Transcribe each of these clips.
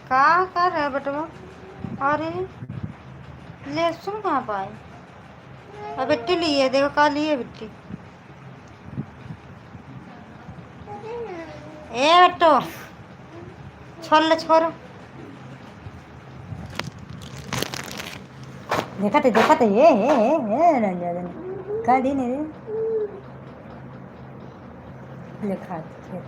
का कर रहे बेटवा? अरे लहसुन कहाँ पाए? अब बिट्टी ली है, देखो का ली है बिट्टी। ए बेटो छोड़ ले, छोड़। देखते ये रंजन का दी नहीं लिखा थे।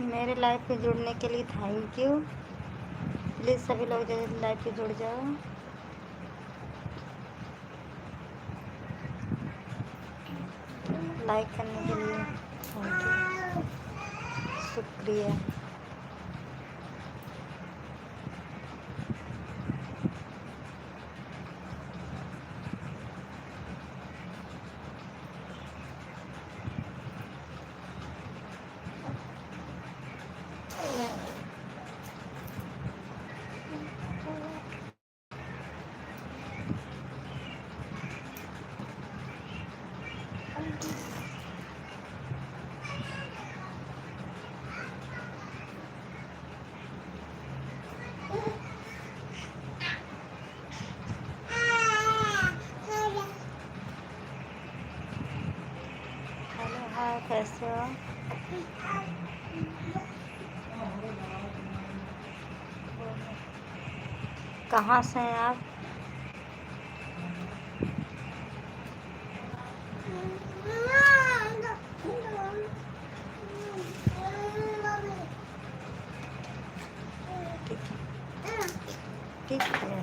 मेरे लाइफ पे जुड़ने के लिए थैंक यू। प्लीज़ सभी लोग जल्दी लाइफ पे जुड़ जाओ। लाइक करने के लिए थैंक यू, शुक्रिया। हेलो हाय, कैसे हो? कहाँ से हैं आप? ठीक है।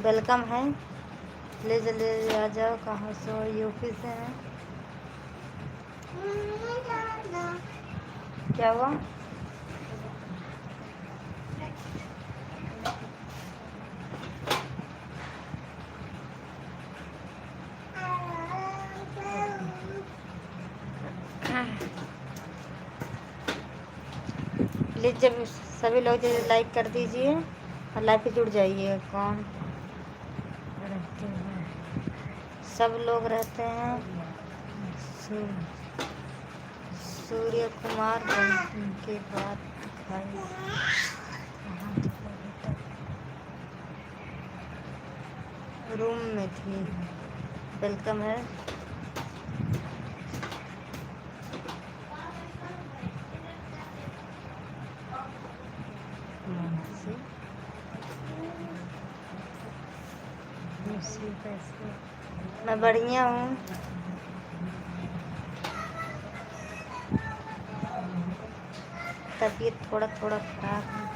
वेलकम है, ले जल्दी आ जाओ। कहाँ से हो? यूपी से हैं। क्या हुआ? प्लीज़ जब सभी लोग जल्दी लाइक कर दीजिए और लाइव पे जुड़ जाइए। कौन रहते हैं? सब लोग रहते हैं। सूर्य कुमार के बाद दिखाई रूम में थी। वेलकम है। मैं बढ़िया हूँ। तबीयत थोड़ा थोड़ा खराब है।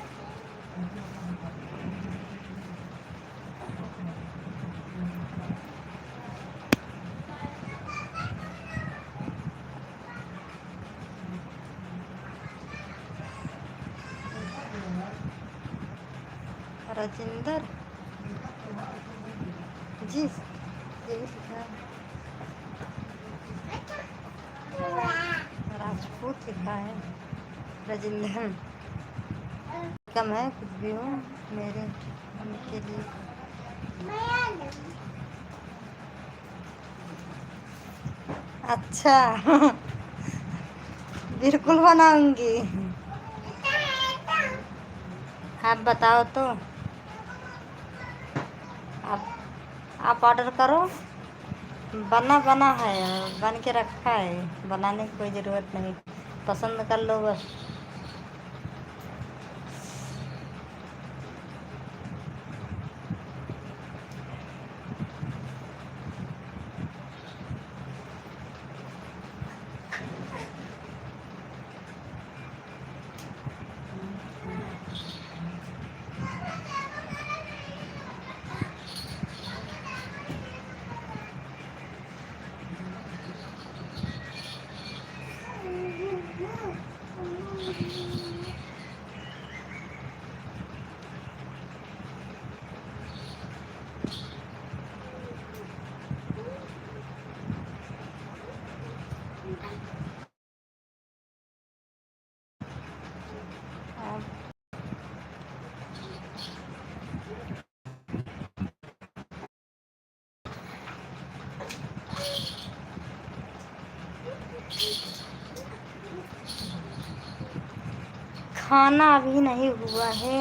राजेंद्र जी, यही लिखा है। राजपूत लिखा है। राजेंद्र कम है, कुछ भी हो मेरे उनके लिए। अच्छा बिल्कुल बनाऊंगी। आप बताओ तो। आप आप ऑर्डर करो। बना बना है, बन के रखा है, बनाने की कोई ज़रूरत नहीं, पसंद कर लो बस। खाना अभी नहीं हुआ है,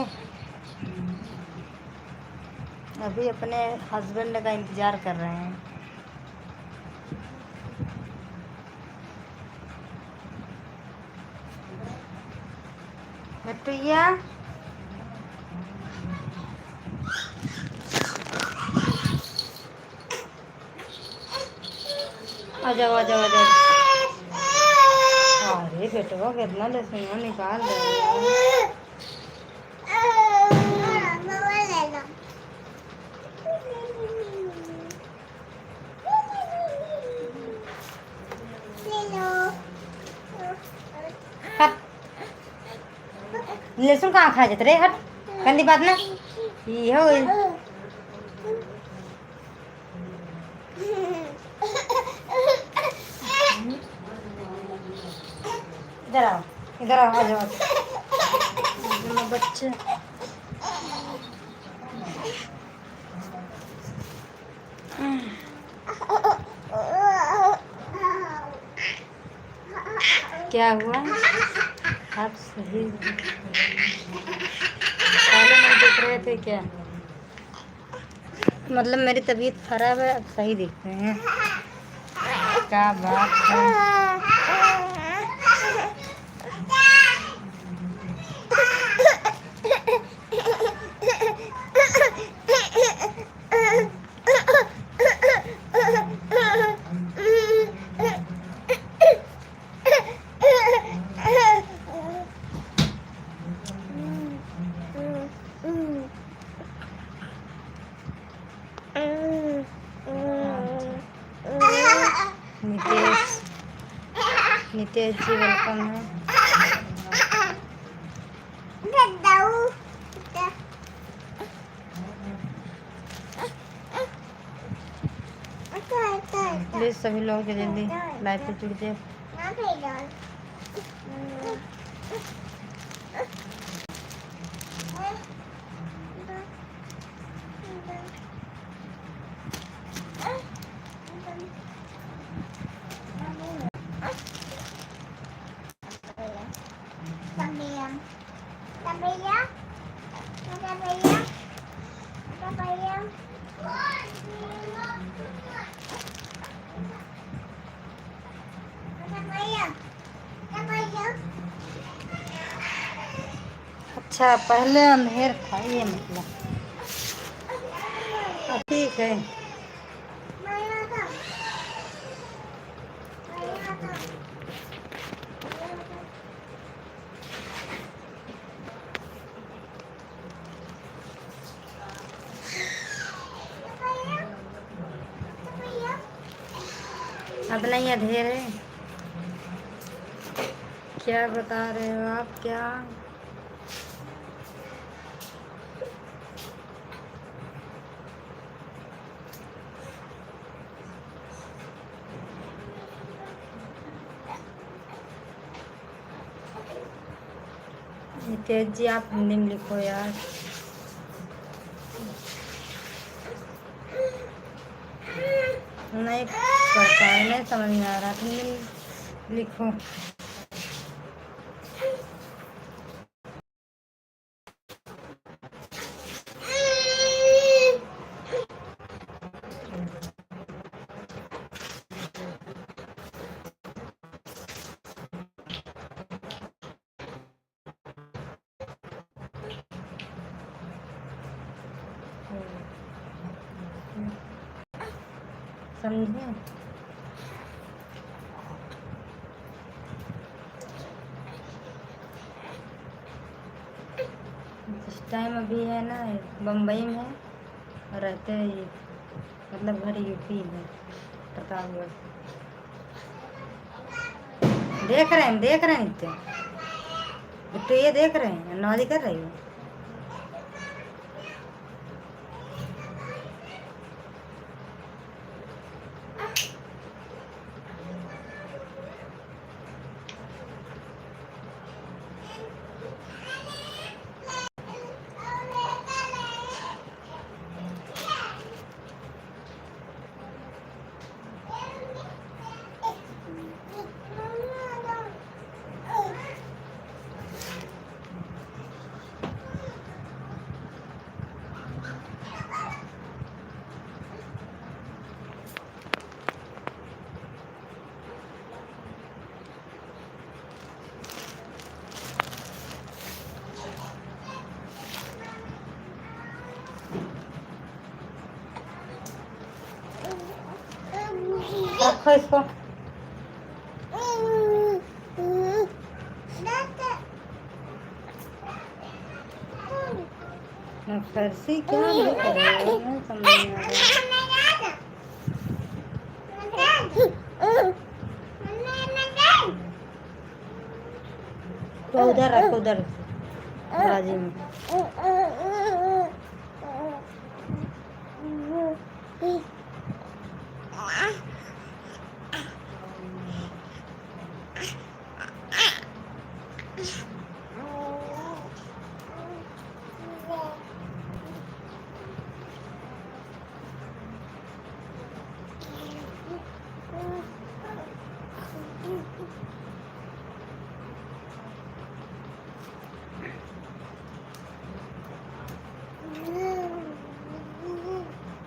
अभी अपने हस्बैंड का इंतज़ार कर रहे हैं। बिट्टूया आ जाओ आ जाओ आ जाओ। अरे बेटवा कितना लहसुन निकाल रहे हो। हट, लहसुन कहाँ खा जाते रे, हट गंदी बात ना ये हो। इधर आओ, इधर आओ, आ जाओ बच्चे। क्या हुआ? आप सही पहले नहीं देख रहे थे क्या? मतलब मेरी तबीयत खराब है, अब सही दिखते हैं। क्या बात है। नितेश जी वेलकम है। प्लीज सभी लोग जल्दी लाइव पे जुड़ जाए। अच्छा पहले अंधेर था ये मतलब। ठीक है। अब नहीं अंधेर है। क्या बता रहे हो आप? क्या नितेश जी आप हिंदी में लिखो यार। नहीं पढ़ता है, नहीं समझ में आ रहा, हिंदी में लिखो। समझे? इस टाइम अभी है ना बम्बई में रहते हैं ये, मतलब घर यूपी में, प्रतापगढ़। देख रहे हैं नित्य, बिट्टू ये देख रहे हैं, नौजी कर रही हो। रखो इसको। फर्सी क्या लिख रहे हो, नहीं समझ में आ रहा। तो उधर रखो, उधर बाजी में।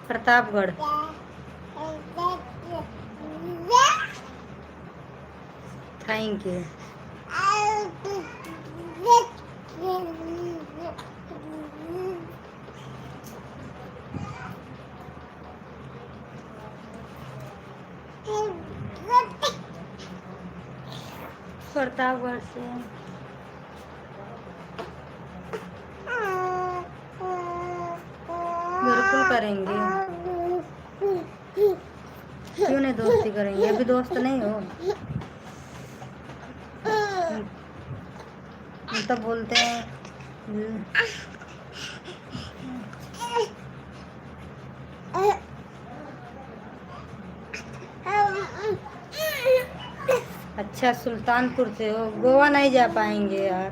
प्रतापगढ़। Thank you. प्रतापगढ़ से बिल्कुल करेंगे, क्यों नहीं दोस्ती करेंगे, अभी दोस्त नहीं हो। हम तो बोलते हैं अच्छा सुल्तानपुर से हो, गोवा नहीं जा पाएंगे यार।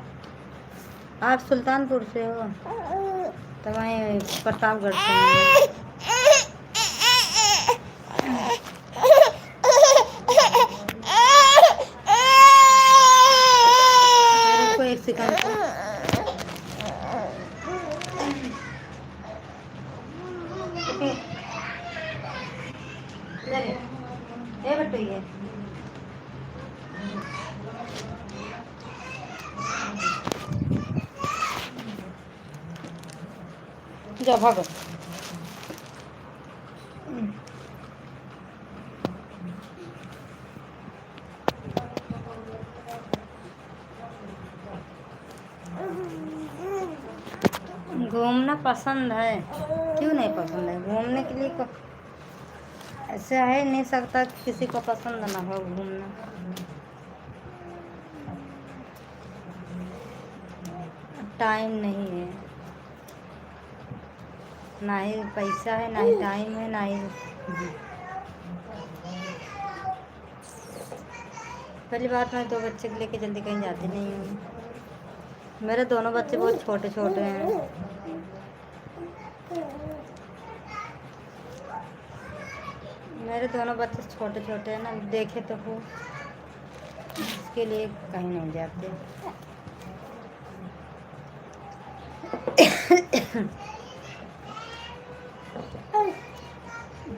आप सुल्तानपुर से हो तो वहीं प्रतापगढ़ से। एक सेकंड ये बटू ये जा भागो। घूमना पसंद है, क्यों नहीं पसंद है, घूमने के लिए ऐसे है नहीं सकता किसी को पसंद ना हो घूमना। टाइम नहीं है, ना ही पैसा है, ना ही टाइम है, ना ही। पहली बात मैं 2 बच्चे को लेके जल्दी कहीं जाती नहीं हूँ। मेरे दोनों बच्चे बहुत छोटे छोटे हैं। मेरे दोनों बच्चे छोटे छोटे हैं ना, देखे तो हो, इसके लिए कहीं नहीं जाते।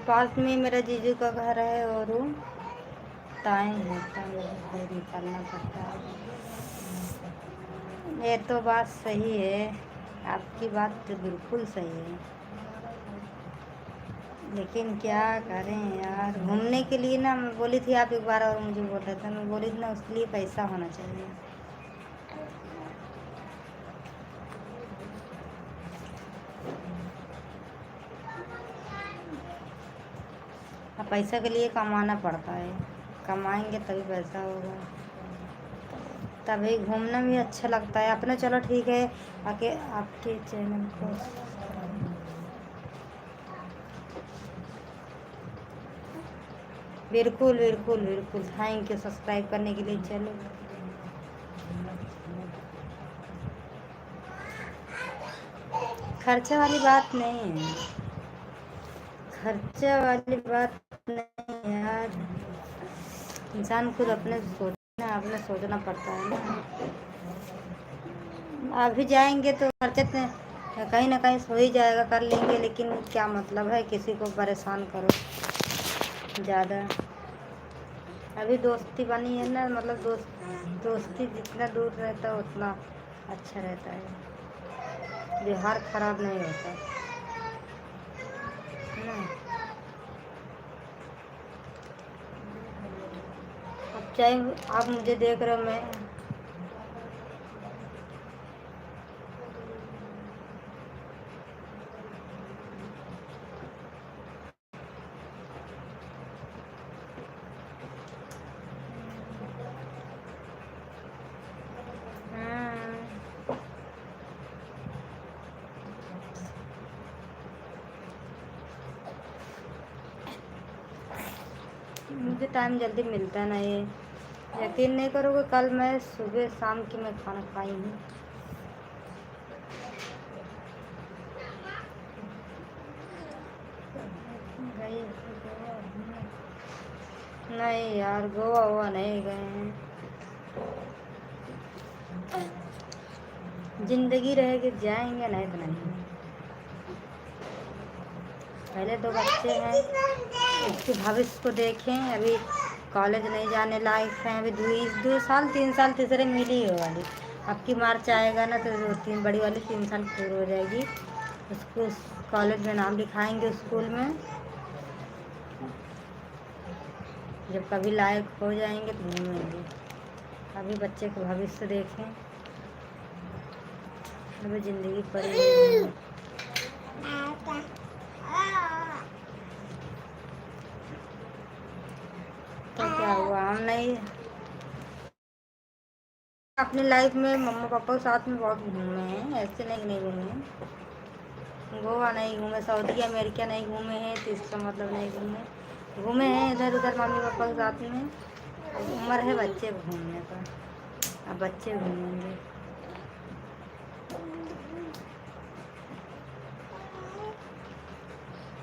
पास में मेरा जीजू का घर है और वो टाइम होता है, मुझे फिर निकलना पड़ता है। ये तो बात सही है, आपकी बात तो बिल्कुल सही है, लेकिन क्या करें यार। घूमने के लिए ना, मैं बोली थी आप एक बार और मुझे बोल रहे थे, मैं बोली थी ना, उसके लिए पैसा होना चाहिए। अब पैसा के लिए कमाना पड़ता है, कमाएंगे तभी पैसा होगा, तभी घूमना भी अच्छा लगता है अपना। चलो ठीक है, आके आपके चैनल को बिल्कुल बिल्कुल बिल्कुल, थैंक यू सब्सक्राइब करने के लिए। चलो खर्चे वाली बात नहीं है, खर्चे वाली बात नहीं यार, इंसान खुद अपने सोचना पड़ता है ना। अभी जाएंगे तो खर्चे कहीं ना कहीं हो ही जाएगा, कर लेंगे, लेकिन क्या मतलब है किसी को परेशान करो ज़्यादा। अभी दोस्ती बनी है ना, मतलब दोस्ती जितना दूर रहता है उतना अच्छा रहता है, व्यवहार खराब नहीं होता है ना। अब चाहे आप मुझे देख रहे हो, मैं मुझे टाइम जल्दी मिलता है ना, ये यकीन नहीं करोगे, कल मैं सुबह शाम की मैं खाना खाई हूँ। नहीं यार, गोवा हुआ नहीं गए हैं, जिंदगी रहेगी जाएंगे, नहीं तो नहीं। पहले 2 बच्चे हैं, उसके भविष्य को देखें। अभी कॉलेज नहीं जाने लायक हैं, अभी 2 साल 3 साल, तीसरे मिली हो वाली। अब की मार्च आएगा ना तो 3 बड़ी वाली 3 साल पूरी हो जाएगी, उसको कॉलेज में नाम लिखाएंगे, स्कूल में। जब कभी लायक हो जाएंगे तो घूमेंगे, अभी बच्चे को भविष्य देखें, अभी ज़िंदगी पड़ी है। तो क्या हुआ, हम नहीं अपनी लाइफ में मम्मा पापा के साथ में बहुत घूमे हैं, ऐसे नहीं घूमे। गोवा नहीं घूमे, सऊदी अमेरिका नहीं घूमे हैं, तो इसका मतलब नहीं घूमे हैं इधर उधर मम्मी पापा के साथ में। उम्र है बच्चे घूमने का, अब बच्चे घूमेंगे।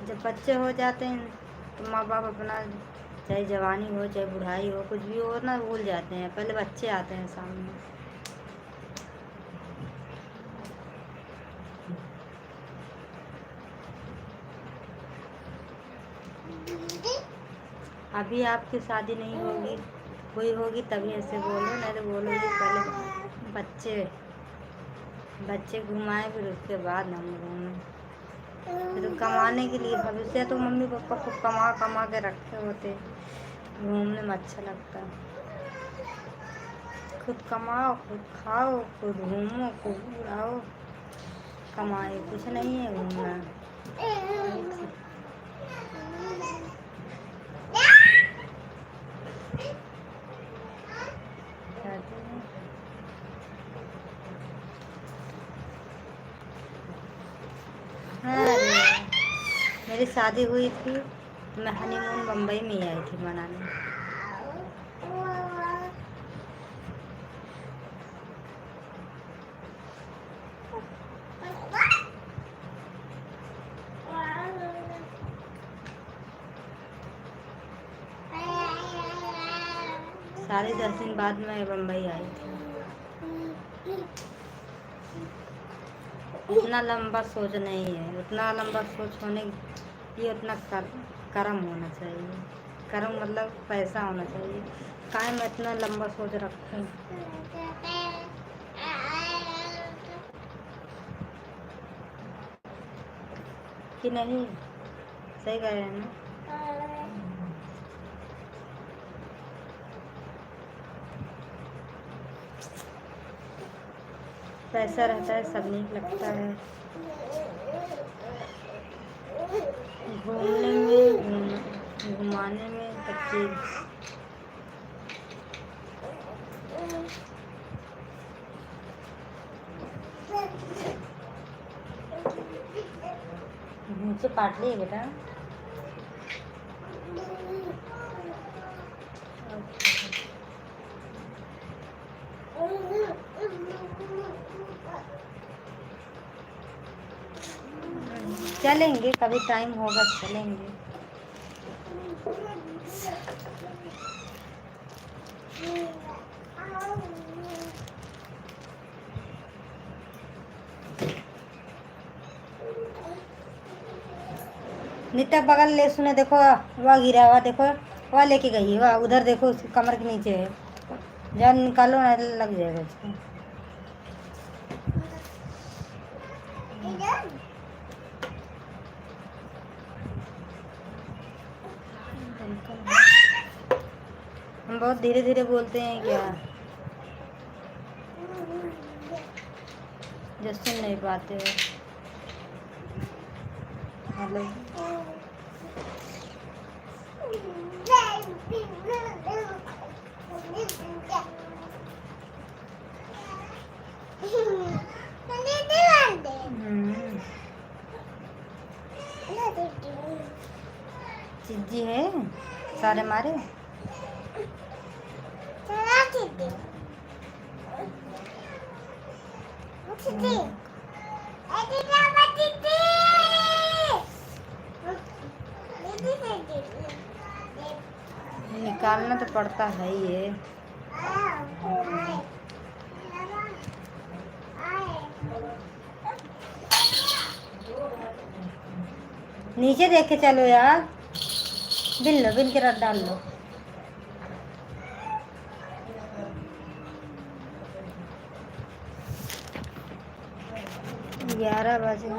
जब बच्चे हो जाते हैं तो माँ बाप अपना, चाहे जवानी हो चाहे बुढ़ाई हो, कुछ भी हो ना, भूल जाते हैं, पहले बच्चे आते हैं सामने। अभी आपकी शादी नहीं होगी, कोई होगी तभी ऐसे बोलो, नहीं तो बोलोगे पहले बच्चे घुमाए, फिर उसके बाद हम घूमें। फिर तो कमाने के लिए, भविष्य तो मम्मी पापा को कमा कमा के रखे होते, घूमने में अच्छा लगता है। खुद कमाओ, खुद खाओ, खुद घूमो, खुद उड़ाओ, कमाए कुछ नहीं है घूमना। अरे मेरी शादी हुई थी, मैं हनीमून बम्बई में ही आई थी मनाने। शादी 10 दिन बाद मैं बम्बई आई थी। उतना लंबा सोच नहीं है, उतना लंबा सोच होने ये उतना कर्म होना चाहिए। कर्म मतलब पैसा होना चाहिए। काहे मैं इतना लंबा सोच रखूँ कि नहीं। सही कह रहे हैं ना। पैसा रहता है सब नीक लगता है, घूमने में घुमाने में सब चीज़। मुझसे काट लिए बेटा। चलेंगे कभी टाइम होगा चलेंगे। नित्या बगल ले सुने देखो वह गिरा हुआ देखो, वह लेके गई है वह उधर देखो उसकी कमर के नीचे है, जब निकालो ना लग जाएगा उसको। हम बहुत धीरे धीरे बोलते हैं क्या, जो सुन नहीं पाते हो। हेलो चिज्जी है सारे मारे। निकालना तो पड़ता है ये। नीचे देख के चलो यार, बिन लो, बिन के रट डाल लो। ग्यारह बजे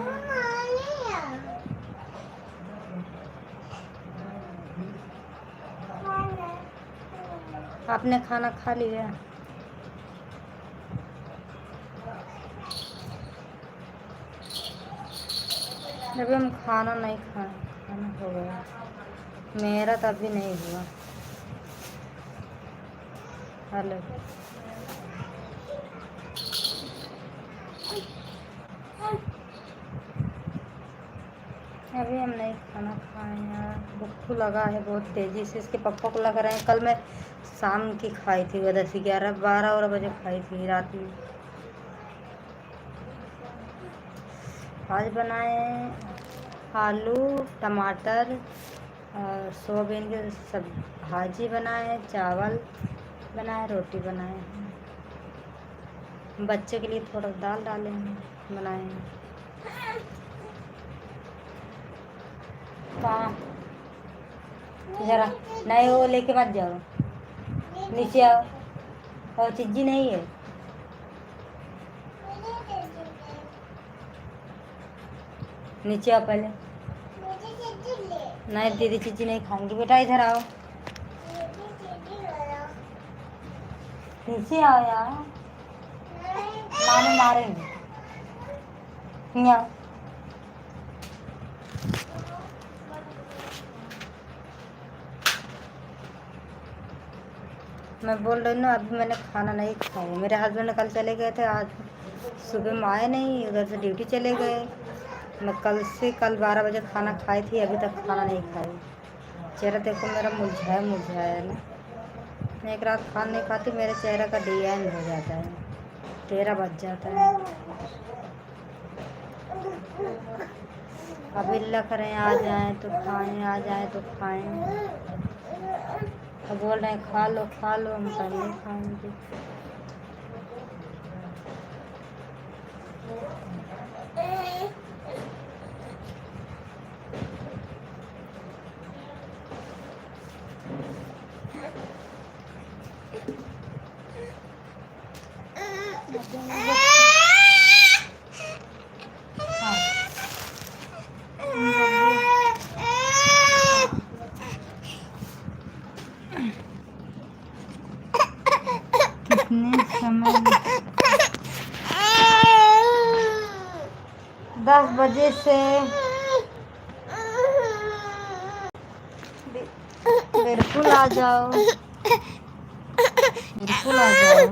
आपने खाना खा लिया? जब हम खाना नहीं खाए, खाना हो गया मेरा तो अभी नहीं हुआ। हेलो अभी हम नहीं खाना खाए यार, भूख लगा है बहुत तेज़ी से। इसके पापा को लग रहा है कल मैं शाम की खाई थी, 10-11-12 बजे खाई थी रात में। आज बनाए आलू टमाटर और सोयाबीन के सब भाजी बनाए, चावल बनाए, रोटी बनाए। बच्चे के लिए थोड़ा दाल डाले हैं बनाए हैं। कहाँ जरा नहीं, वो लेके मत जाओ, नीचे आओ। और चिज्जी नहीं है, नीचे आओ पहले। नहीं दीदी चिज्जी नहीं खाएंगी बेटा, इधर आओ, नीचे आओ यार, माने मारेंगे। यहाँ मैं बोल रही हूँ ना, अभी मैंने खाना नहीं खाया। मेरे हस्बैंड कल चले गए थे, आज सुबह में आए नहीं, उधर से ड्यूटी चले गए। मैं कल 12 बजे खाना खाई थी, अभी तक खाना नहीं खाई। चेहरा देखो मेरा मुरझाया मुरझाया है ना। मैं एक रात खाना नहीं खाती, मेरे चेहरे का डिजाइन हो जाता है, 13 बज जाता है। अभी अल्लाह करें आ जाएं तो खाएं, आ जाएं तो खाएं। अब बोल रहे हैं खा लो, हम सब नहीं खाएंगे। कितने समय 10 बजे से बिल्कुल आ जाओ, बिल्कुल आ जाओ।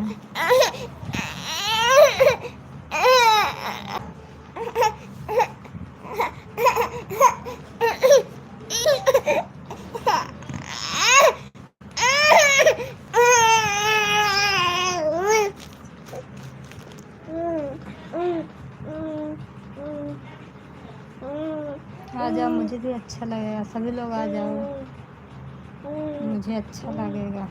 आ जाओ, मुझे भी अच्छा लगेगा, सभी लोग आ जाओ, मुझे अच्छा लगेगा।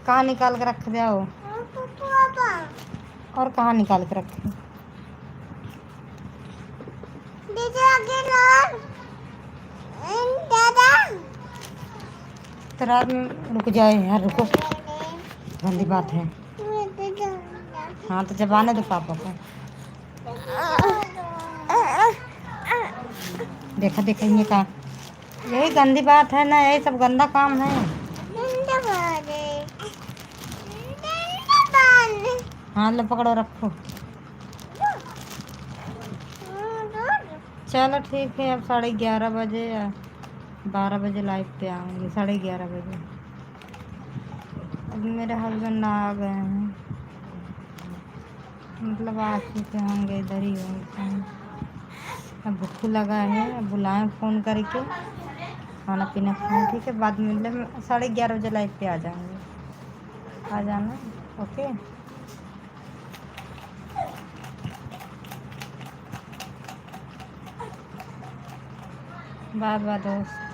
कहाँ निकाल के रख दे आओ, और कहाँ निकाल के रखे? तेरा रुक जाए यार, रुको, गंदी बात है। हाँ तो जब आने दो पापा को। देखा देखा ये का, यही गंदी बात है ना, यही सब गंदा काम है। हाँ लो पकड़ो, रखो। चलो ठीक है, अब 11:30 बजे या 12 बजे लाइव पे आऊँगी, 11:30 बजे। अब मेरे हस्बैंड आ गए हैं, मतलब आ चुके होंगे, इधर ही होंगे। अब भूख लगा है, अब बुलाएं फ़ोन करके, खाना पीना खाएं, ठीक है। बाद में मतलब 11:30 बजे लाइव पे आ जाएंगे, आ जाना, ओके। बाय बाय दोस्त।